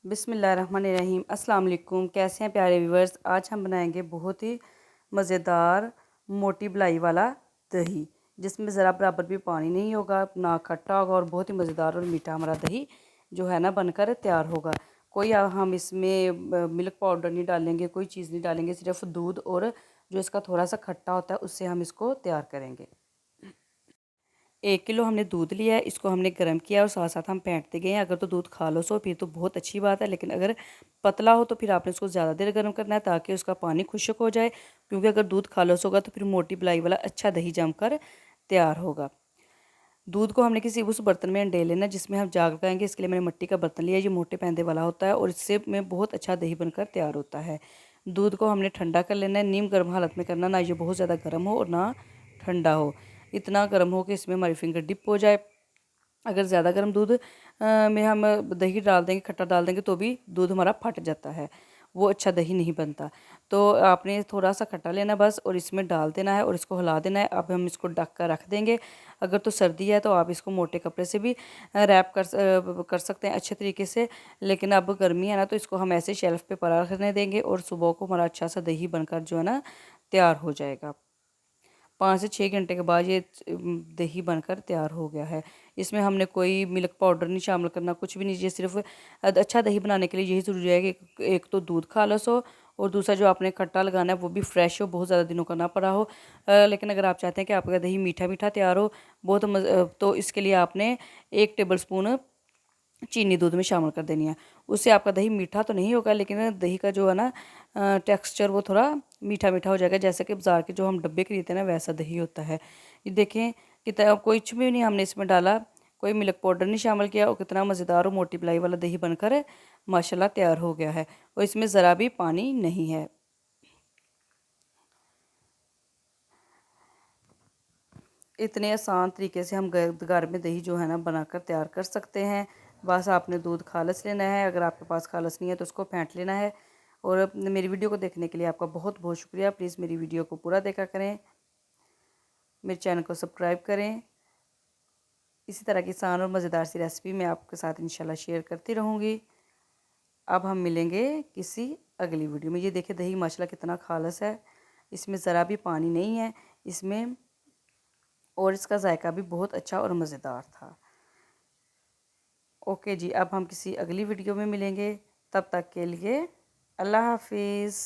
बिस्मिल्लाहिर्रहमानिर्रहीम। अस्सलाम वालेकुम। कैसे हैं प्यारे व्यूवर्स। आज हम बनाएंगे बहुत ही मज़ेदार मोटी बलाई वाला दही, जिसमें ज़रा बराबर भी पानी नहीं होगा, ना खट्टा होगा और बहुत ही मज़ेदार और मीठा हमारा दही जो है ना बनकर तैयार होगा। कोई हम इसमें मिल्क पाउडर नहीं डालेंगे, कोई चीज़ नहीं डालेंगे, सिर्फ दूध और जो इसका थोड़ा सा खट्टा होता है उससे हम इसको तैयार करेंगे। 1 किलो हमने दूध लिया है, इसको हमने गर्म किया और साथ साथ हम फेंटते गए हैं। अगर तो दूध खालस हो फिर तो बहुत अच्छी बात है, लेकिन अगर पतला हो तो फिर आपने इसको ज़्यादा देर गर्म करना है ताकि उसका पानी खुश्क हो जाए, क्योंकि अगर दूध खालस होगा तो फिर मोटी बलाई वाला अच्छा दही जमकर तैयार होगा। दूध को हमने किसी उस बर्तन में अंडे लेना जिसमें हम जाग लगाएंगे। इसके लिए मैंने मिट्टी का बर्तन लिया, ये मोटे पैंदे वाला होता है और इससे में बहुत अच्छा दही बनकर तैयार होता है। दूध को हमने ठंडा कर लेना है, नीम गर्म हालत में करना, ना ये बहुत ज़्यादा गर्म हो और ना ठंडा हो। इतना गर्म हो कि इसमें हमारी फिंगर डिप हो जाए। अगर ज़्यादा गर्म दूध में हम दही डाल देंगे, खट्टा डाल देंगे, तो भी दूध हमारा फट जाता है, वो अच्छा दही नहीं बनता। तो आपने थोड़ा सा खट्टा लेना बस और इसमें डाल देना है और इसको हिला देना है। अब हम इसको ढक कर रख देंगे। अगर तो सर्दी है तो आप इसको मोटे कपड़े से भी रैप कर सकते हैं अच्छे तरीके से, लेकिन अब गर्मी है ना तो इसको हम ऐसे शेल्फ़ पे पड़ा रखने देंगे और सुबह को हमारा अच्छा सा दही बनकर जो है ना तैयार हो जाएगा। 5 से 6 घंटे के बाद ये दही बनकर तैयार हो गया है। इसमें हमने कोई मिल्क पाउडर नहीं शामिल करना, कुछ भी नहीं। ये सिर्फ अच्छा दही बनाने के लिए यही ज़रूरी है कि एक तो दूध खालस हो और दूसरा जो आपने खट्टा लगाना है वो भी फ्रेश हो, बहुत ज़्यादा दिनों का ना पड़ा हो। लेकिन अगर आप चाहते हैं कि आपका दही मीठा मीठा तैयार हो तो इसके लिए आपने 1 टेबल स्पून चीनी दूध में शामिल कर देनी है। उससे आपका दही मीठा तो नहीं होगा, लेकिन दही का जो है ना टेक्सचर वो थोड़ा मीठा मीठा हो जाएगा, जैसे कि बाज़ार के जो हम डब्बे खरीदते हैं ना वैसा दही होता है। ये देखें कितना, कुछ भी नहीं हमने इसमें डाला, कोई मिल्क पाउडर नहीं शामिल किया और कितना मज़ेदार और मोटी मलाई वाला दही बनकर माशाल्लाह तैयार हो गया है और इसमें ज़रा भी पानी नहीं है। इतने आसान तरीके से हम घर में दही जो है ना बनाकर तैयार कर सकते हैं। बस आपने दूध खालस लेना है, अगर आपके पास खालस नहीं है तो उसको फेंट लेना है। और मेरी वीडियो को देखने के लिए आपका बहुत बहुत शुक्रिया। प्लीज़ मेरी वीडियो को पूरा देखा करें, मेरे चैनल को सब्सक्राइब करें। इसी तरह की आसान और मज़ेदार सी रेसिपी मैं आपके साथ इंशाल्लाह शेयर करती रहूँगी। अब हम मिलेंगे किसी अगली वीडियो में। ये देखिए दही माशाल्लाह कितना खालस है, इसमें ज़रा भी पानी नहीं है इसमें, और इसका जायका भी बहुत अच्छा और मज़ेदार था। ओके जी, अब हम किसी अगली वीडियो में मिलेंगे। तब तक के लिए अल्लाह हाफिज़।